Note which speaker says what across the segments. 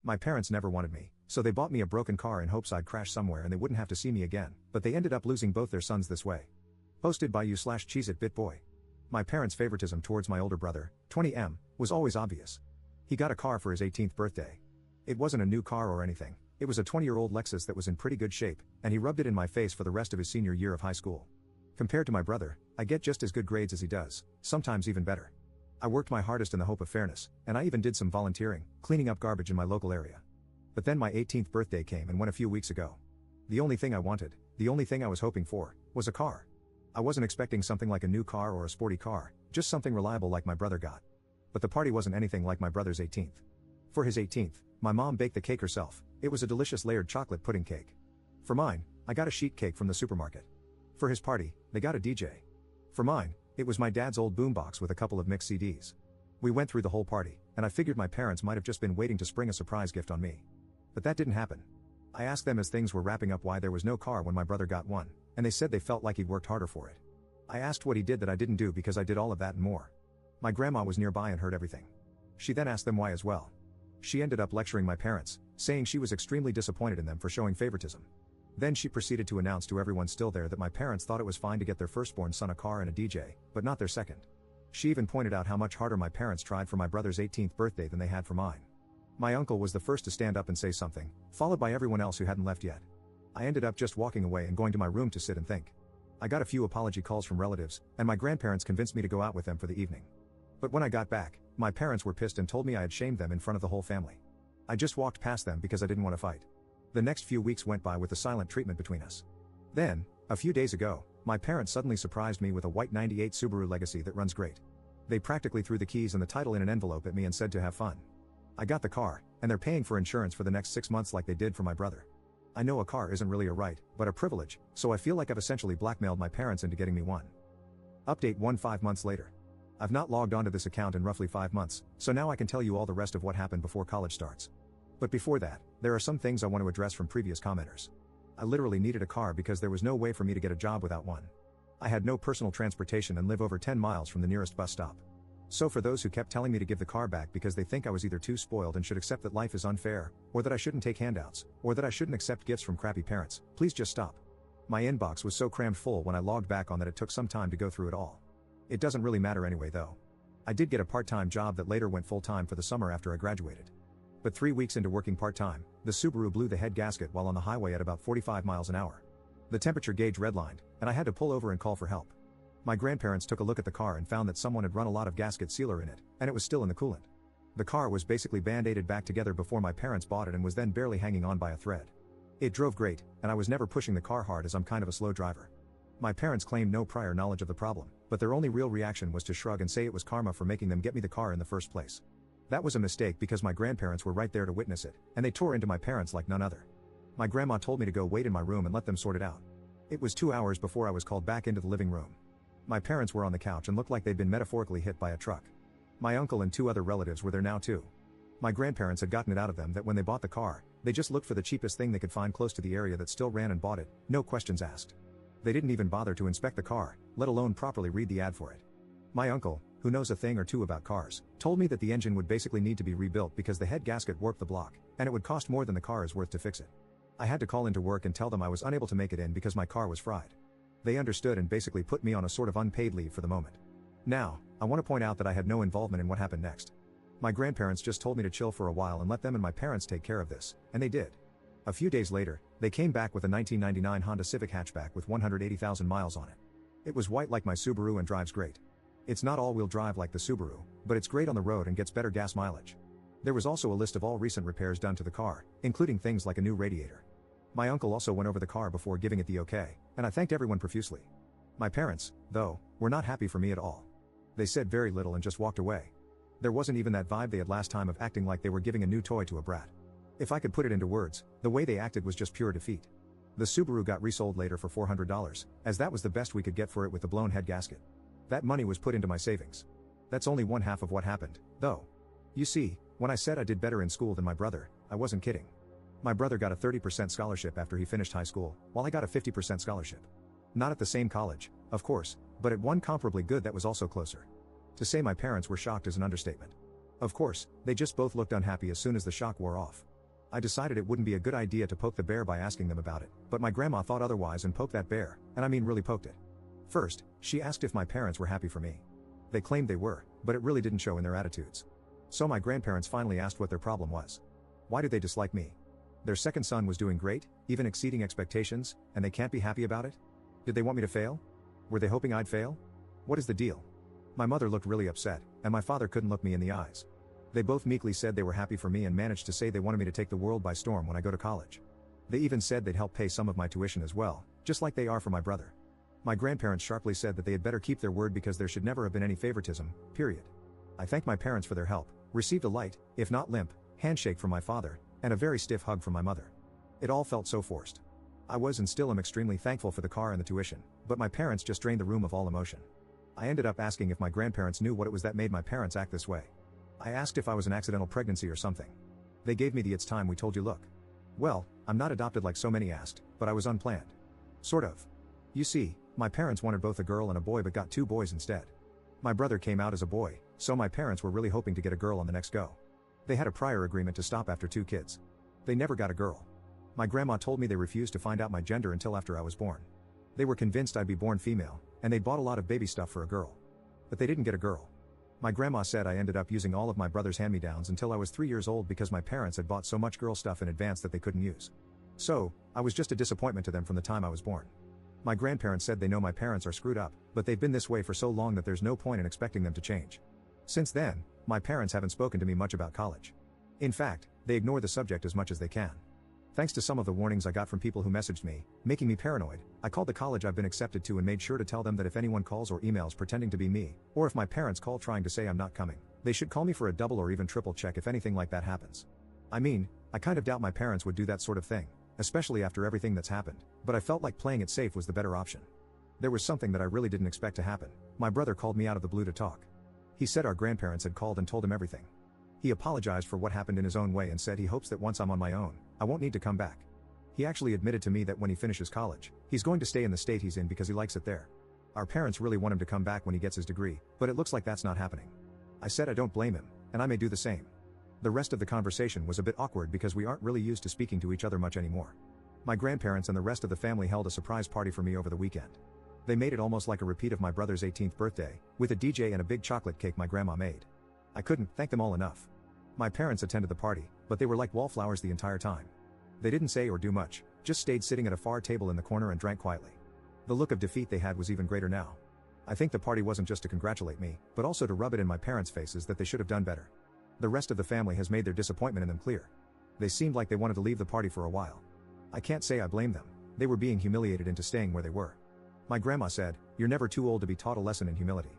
Speaker 1: My parents never wanted me, so they bought me a broken car in hopes I'd crash somewhere and they wouldn't have to see me again, but they ended up losing both their sons this way. Posted by you/CheezItBitBoy. My parents' favoritism towards my older brother, 20M, was always obvious. He got a car for his 18th birthday. It wasn't a new car or anything, it was a 20-year-old Lexus that was in pretty good shape, and he rubbed it in my face for the rest of his senior year of high school. Compared to my brother, I get just as good grades as he does, sometimes even better. I worked my hardest in the hope of fairness, and I even did some volunteering, cleaning up garbage in my local area. But then my 18th birthday came and went a few weeks ago. The only thing I wanted, the only thing I was hoping for, was a car. I wasn't expecting something like a new car or a sporty car, just something reliable like my brother got. But the party wasn't anything like my brother's 18th. For his 18th, my mom baked the cake herself. It was a delicious layered chocolate pudding cake. For mine, I got a sheet cake from the supermarket. For his party, they got a DJ. For mine, it was my dad's old boombox with a couple of mixed CDs. We went through the whole party, and I figured my parents might have just been waiting to spring a surprise gift on me. But that didn't happen. I asked them as things were wrapping up why there was no car when my brother got one, and they said they felt like he'd worked harder for it. I asked what he did that I didn't do because I did all of that and more. My grandma was nearby and heard everything. She then asked them why as well. She ended up lecturing my parents, saying she was extremely disappointed in them for showing favoritism. Then she proceeded to announce to everyone still there that my parents thought it was fine to get their firstborn son a car and a DJ, but not their second. She even pointed out how much harder my parents tried for my brother's 18th birthday than they had for mine. My uncle was the first to stand up and say something, followed by everyone else who hadn't left yet. I ended up just walking away and going to my room to sit and think. I got a few apology calls from relatives, and my grandparents convinced me to go out with them for the evening. But when I got back, my parents were pissed and told me I had shamed them in front of the whole family. I just walked past them because I didn't want to fight. The next few weeks went by with the silent treatment between us. Then, a few days ago, my parents suddenly surprised me with a white 98 Subaru Legacy that runs great. They practically threw the keys and the title in an envelope at me and said to have fun. I got the car, and they're paying for insurance for the next 6 months like they did for my brother. I know a car isn't really a right, but a privilege, so I feel like I've essentially blackmailed my parents into getting me one. Update 5 months later. I've not logged onto this account in roughly 5 months, so now I can tell you all the rest of what happened before college starts. But before that, there are some things I want to address from previous commenters. I literally needed a car because there was no way for me to get a job without one. I had no personal transportation and live over 10 miles from the nearest bus stop. So for those who kept telling me to give the car back because they think I was either too spoiled and should accept that life is unfair, or that I shouldn't take handouts, or that I shouldn't accept gifts from crappy parents, please just stop. My inbox was so crammed full when I logged back on that it took some time to go through it all. It doesn't really matter anyway though. I did get a part-time job that later went full-time for the summer after I graduated. But 3 weeks into working part-time, the Subaru blew the head gasket while on the highway at about 45 miles an hour. The temperature gauge redlined, and I had to pull over and call for help. My grandparents took a look at the car and found that someone had run a lot of gasket sealer in it, and it was still in the coolant. The car was basically band-aided back together before my parents bought it and was then barely hanging on by a thread. It drove great, and I was never pushing the car hard as I'm kind of a slow driver. My parents claimed no prior knowledge of the problem, but their only real reaction was to shrug and say it was karma for making them get me the car in the first place. That was a mistake because my grandparents were right there to witness it, and they tore into my parents like none other. My grandma told me to go wait in my room and let them sort it out. It was 2 hours before I was called back into the living room. My parents were on the couch and looked like they'd been metaphorically hit by a truck. My uncle and 2 other relatives were there now too. My grandparents had gotten it out of them that when they bought the car, they just looked for the cheapest thing they could find close to the area that still ran and bought it, no questions asked. They didn't even bother to inspect the car, let alone properly read the ad for it. My uncle, who knows a thing or two about cars, told me that the engine would basically need to be rebuilt because the head gasket warped the block, and it would cost more than the car is worth to fix it. I had to call into work and tell them I was unable to make it in because my car was fried. They understood and basically put me on a sort of unpaid leave for the moment. Now, I want to point out that I had no involvement in what happened next. My grandparents just told me to chill for a while and let them and my parents take care of this, and they did. A few days later, they came back with a 1999 Honda Civic hatchback with 180,000 miles on it. It was white like my Subaru and drives great. It's not all-wheel drive like the Subaru, but it's great on the road and gets better gas mileage. There was also a list of all recent repairs done to the car, including things like a new radiator. My uncle also went over the car before giving it the okay, and I thanked everyone profusely. My parents, though, were not happy for me at all. They said very little and just walked away. There wasn't even that vibe they had last time of acting like they were giving a new toy to a brat. If I could put it into words, the way they acted was just pure defeat. The Subaru got resold later for $400, as that was the best we could get for it with the blown head gasket. That money was put into my savings. That's only one half of what happened, though. You see, when I said I did better in school than my brother, I wasn't kidding. My brother got a 30% scholarship after he finished high school, while I got a 50% scholarship. Not at the same college, of course, but at one comparably good that was also closer. To say my parents were shocked is an understatement. Of course, they just both looked unhappy as soon as the shock wore off. I decided it wouldn't be a good idea to poke the bear by asking them about it, but my grandma thought otherwise and poked that bear, and I mean really poked it. First, she asked if my parents were happy for me. They claimed they were, but it really didn't show in their attitudes. So my grandparents finally asked what their problem was. Why did they dislike me? Their second son was doing great, even exceeding expectations, and they can't be happy about it? Did they want me to fail? Were they hoping I'd fail? What is the deal? My mother looked really upset, and my father couldn't look me in the eyes. They both meekly said they were happy for me and managed to say they wanted me to take the world by storm when I go to college. They even said they'd help pay some of my tuition as well, just like they are for my brother. My grandparents sharply said that they had better keep their word because there should never have been any favoritism, period. I thanked my parents for their help, received a light, if not limp, handshake from my father, and a very stiff hug from my mother. It all felt so forced. I was and still am extremely thankful for the car and the tuition, but my parents just drained the room of all emotion. I ended up asking if my grandparents knew what it was that made my parents act this way. I asked if I was an accidental pregnancy or something. They gave me the "it's time we told you" look. Well, I'm not adopted like so many asked, but I was unplanned. Sort of. You see, my parents wanted both a girl and a boy but got 2 boys instead. My brother came out as a boy, so my parents were really hoping to get a girl on the next go. They had a prior agreement to stop after 2 kids. They never got a girl. My grandma told me they refused to find out my gender until after I was born. They were convinced I'd be born female, and they bought a lot of baby stuff for a girl. But they didn't get a girl. My grandma said I ended up using all of my brother's hand-me-downs until I was 3 years old because my parents had bought so much girl stuff in advance that they couldn't use. So, I was just a disappointment to them from the time I was born. My grandparents said they know my parents are screwed up, but they've been this way for so long that there's no point in expecting them to change. Since then, my parents haven't spoken to me much about college. In fact, they ignore the subject as much as they can. Thanks to some of the warnings I got from people who messaged me, making me paranoid, I called the college I've been accepted to and made sure to tell them that if anyone calls or emails pretending to be me, or if my parents call trying to say I'm not coming, they should call me for a double or even triple check if anything like that happens. I mean, I kind of doubt my parents would do that sort of thing, especially after everything that's happened, but I felt like playing it safe was the better option. There was something that I really didn't expect to happen. My brother called me out of the blue to talk. He said our grandparents had called and told him everything. He apologized for what happened in his own way and said he hopes that once I'm on my own, I won't need to come back. He actually admitted to me that when he finishes college, he's going to stay in the state he's in because he likes it there. Our parents really want him to come back when he gets his degree, but it looks like that's not happening. I said I don't blame him, and I may do the same. The rest of the conversation was a bit awkward because we aren't really used to speaking to each other much anymore. My grandparents and the rest of the family held a surprise party for me over the weekend. They made it almost like a repeat of my brother's 18th birthday, with a DJ and a big chocolate cake my grandma made. I couldn't thank them all enough. My parents attended the party, but they were like wallflowers the entire time. They didn't say or do much, just stayed sitting at a far table in the corner and drank quietly. The look of defeat they had was even greater now. I think the party wasn't just to congratulate me, but also to rub it in my parents' faces that they should have done better. The rest of the family has made their disappointment in them clear. They seemed like they wanted to leave the party for a while. I can't say I blame them. They were being humiliated into staying where they were. My grandma said, "You're never too old to be taught a lesson in humility."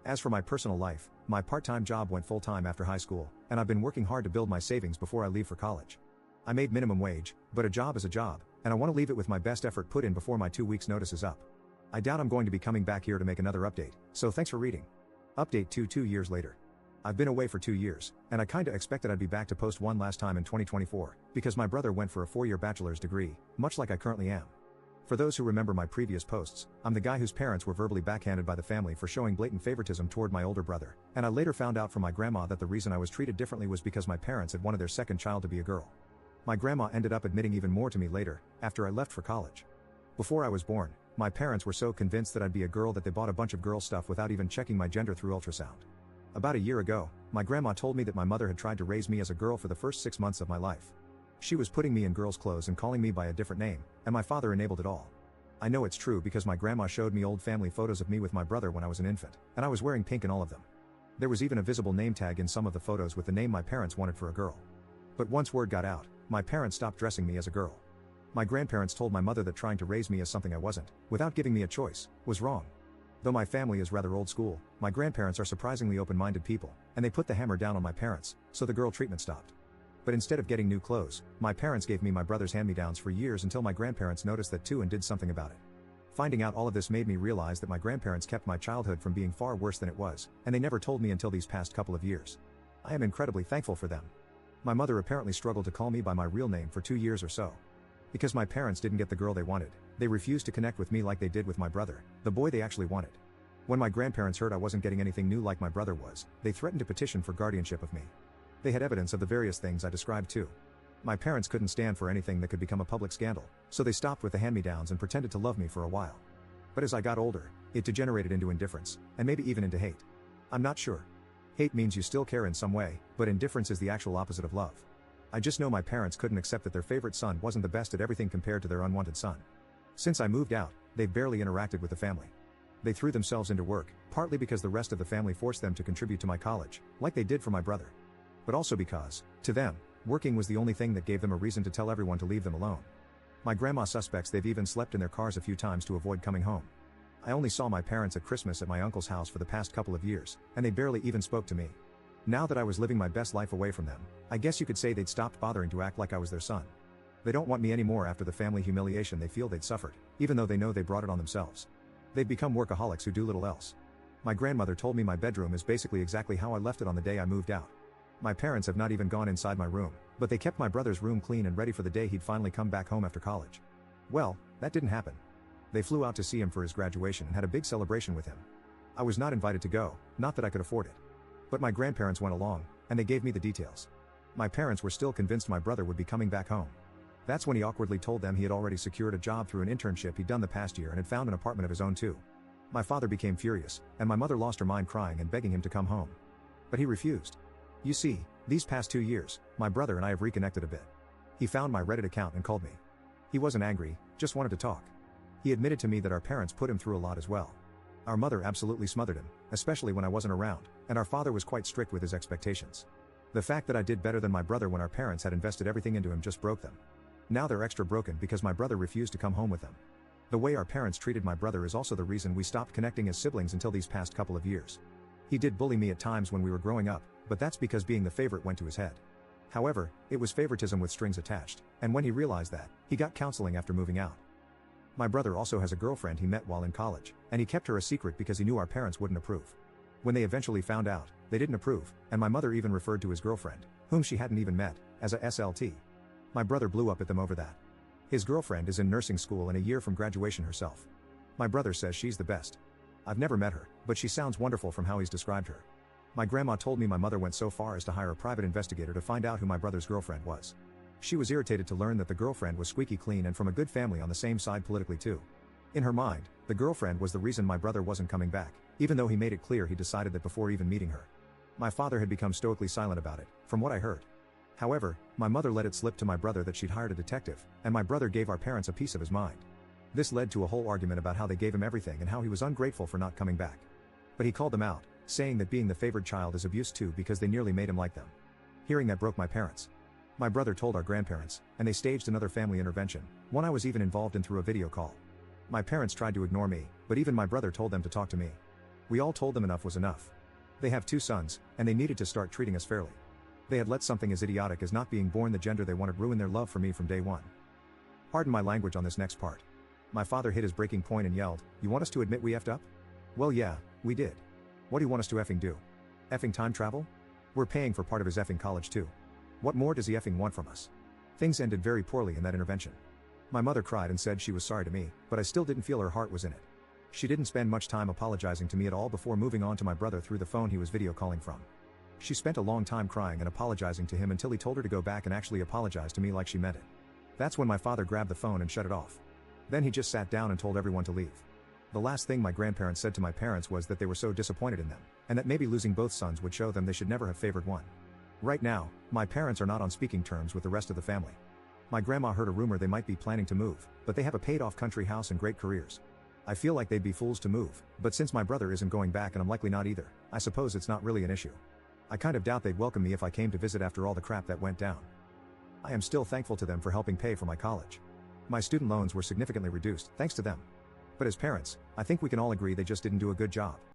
Speaker 1: As for my personal life, my part-time job went full-time after high school, and I've been working hard to build my savings before I leave for college. I made minimum wage, but a job is a job, and I want to leave it with my best effort put in before my 2 weeks notice is up. I doubt I'm going to be coming back here to make another update, so thanks for reading. Update 2 years later. I've been away for 2 years, and I kinda expected I'd be back to post one last time in 2024, because my brother went for a 4-year bachelor's degree, much like I currently am. For those who remember my previous posts, I'm the guy whose parents were verbally backhanded by the family for showing blatant favoritism toward my older brother, and I later found out from my grandma that the reason I was treated differently was because my parents had wanted their second child to be a girl. My grandma ended up admitting even more to me later, after I left for college. Before I was born, my parents were so convinced that I'd be a girl that they bought a bunch of girl stuff without even checking my gender through ultrasound. About a year ago, my grandma told me that my mother had tried to raise me as a girl for the first 6 months of my life. She was putting me in girls' clothes and calling me by a different name, and my father enabled it all. I know it's true because my grandma showed me old family photos of me with my brother when I was an infant, and I was wearing pink in all of them. There was even a visible name tag in some of the photos with the name my parents wanted for a girl. But once word got out, my parents stopped dressing me as a girl. My grandparents told my mother that trying to raise me as something I wasn't, without giving me a choice, was wrong. Though my family is rather old school, my grandparents are surprisingly open-minded people, and they put the hammer down on my parents, so the girl treatment stopped. But instead of getting new clothes, my parents gave me my brother's hand-me-downs for years until my grandparents noticed that too and did something about it. Finding out all of this made me realize that my grandparents kept my childhood from being far worse than it was, and they never told me until these past couple of years. I am incredibly thankful for them. My mother apparently struggled to call me by my real name for 2 years or so. Because my parents didn't get the girl they wanted, they refused to connect with me like they did with my brother, the boy they actually wanted. When my grandparents heard I wasn't getting anything new like my brother was, they threatened to petition for guardianship of me. They had evidence of the various things I described too. My parents couldn't stand for anything that could become a public scandal, so they stopped with the hand-me-downs and pretended to love me for a while. But as I got older, it degenerated into indifference, and maybe even into hate. I'm not sure. Hate means you still care in some way, but indifference is the actual opposite of love. I just know my parents couldn't accept that their favorite son wasn't the best at everything compared to their unwanted son. Since I moved out, they've barely interacted with the family. They threw themselves into work, partly because the rest of the family forced them to contribute to my college, like they did for my brother. But also because, to them, working was the only thing that gave them a reason to tell everyone to leave them alone. My grandma suspects they've even slept in their cars a few times to avoid coming home. I only saw my parents at Christmas at my uncle's house for the past couple of years, and they barely even spoke to me. Now that I was living my best life away from them, I guess you could say they'd stopped bothering to act like I was their son. They don't want me anymore after the family humiliation they feel they'd suffered, even though they know they brought it on themselves. They've become workaholics who do little else. My grandmother told me my bedroom is basically exactly how I left it on the day I moved out. My parents have not even gone inside my room, but they kept my brother's room clean and ready for the day he'd finally come back home after college. Well, that didn't happen. They flew out to see him for his graduation and had a big celebration with him. I was not invited to go, not that I could afford it. But my grandparents went along, and they gave me the details. My parents were still convinced my brother would be coming back home. That's when he awkwardly told them he had already secured a job through an internship he'd done the past year and had found an apartment of his own too. My father became furious, and my mother lost her mind crying and begging him to come home. But he refused. You see, these past 2 years, my brother and I have reconnected a bit. He found my Reddit account and called me. He wasn't angry, just wanted to talk. He admitted to me that our parents put him through a lot as well. Our mother absolutely smothered him, especially when I wasn't around, and our father was quite strict with his expectations. The fact that I did better than my brother when our parents had invested everything into him just broke them. Now they're extra broken because my brother refused to come home with them. The way our parents treated my brother is also the reason we stopped connecting as siblings until these past couple of years. He did bully me at times when we were growing up, but that's because being the favorite went to his head. However, it was favoritism with strings attached, and when he realized that, he got counseling after moving out. My brother also has a girlfriend he met while in college, and he kept her a secret because he knew our parents wouldn't approve. When they eventually found out, they didn't approve, and my mother even referred to his girlfriend, whom she hadn't even met, as a SLT. My brother blew up at them over that. His girlfriend is in nursing school and a year from graduation herself. My brother says she's the best. I've never met her, but she sounds wonderful from how he's described her. My grandma told me my mother went so far as to hire a private investigator to find out who my brother's girlfriend was. She was irritated to learn that the girlfriend was squeaky clean and from a good family on the same side politically too. In her mind, the girlfriend was the reason my brother wasn't coming back, even though he made it clear he decided that before even meeting her. My father had become stoically silent about it, from what I heard. However, my mother let it slip to my brother that she'd hired a detective, and my brother gave our parents a piece of his mind. This led to a whole argument about how they gave him everything and how he was ungrateful for not coming back. But he called them out, saying that being the favored child is abuse too because they nearly made him like them. Hearing that broke my parents. My brother told our grandparents, and they staged another family intervention, one I was even involved in through a video call. My parents tried to ignore me, but even my brother told them to talk to me. We all told them enough was enough. They have 2 sons, and they needed to start treating us fairly. They had let something as idiotic as not being born the gender they wanted ruin their love for me from day one. Pardon my language on this next part. My father hit his breaking point and yelled, "You want us to admit we effed up?" Well yeah, we did. What do you want us to effing do? Effing time travel? We're paying for part of his effing college too. What more does he effing want from us? Things ended very poorly in that intervention. My mother cried and said she was sorry to me, but I still didn't feel her heart was in it. She didn't spend much time apologizing to me at all before moving on to my brother through the phone he was video calling from. She spent a long time crying and apologizing to him until he told her to go back and actually apologize to me like she meant it. That's when my father grabbed the phone and shut it off. Then he just sat down and told everyone to leave. The last thing my grandparents said to my parents was that they were so disappointed in them, and that maybe losing both sons would show them they should never have favored one. Right now, my parents are not on speaking terms with the rest of the family. My grandma heard a rumor they might be planning to move, but they have a paid-off country house and great careers. I feel like they'd be fools to move, but since my brother isn't going back and I'm likely not either, I suppose it's not really an issue. I kind of doubt they'd welcome me if I came to visit after all the crap that went down. I am still thankful to them for helping pay for my college. My student loans were significantly reduced, thanks to them. But as parents, I think we can all agree they just didn't do a good job.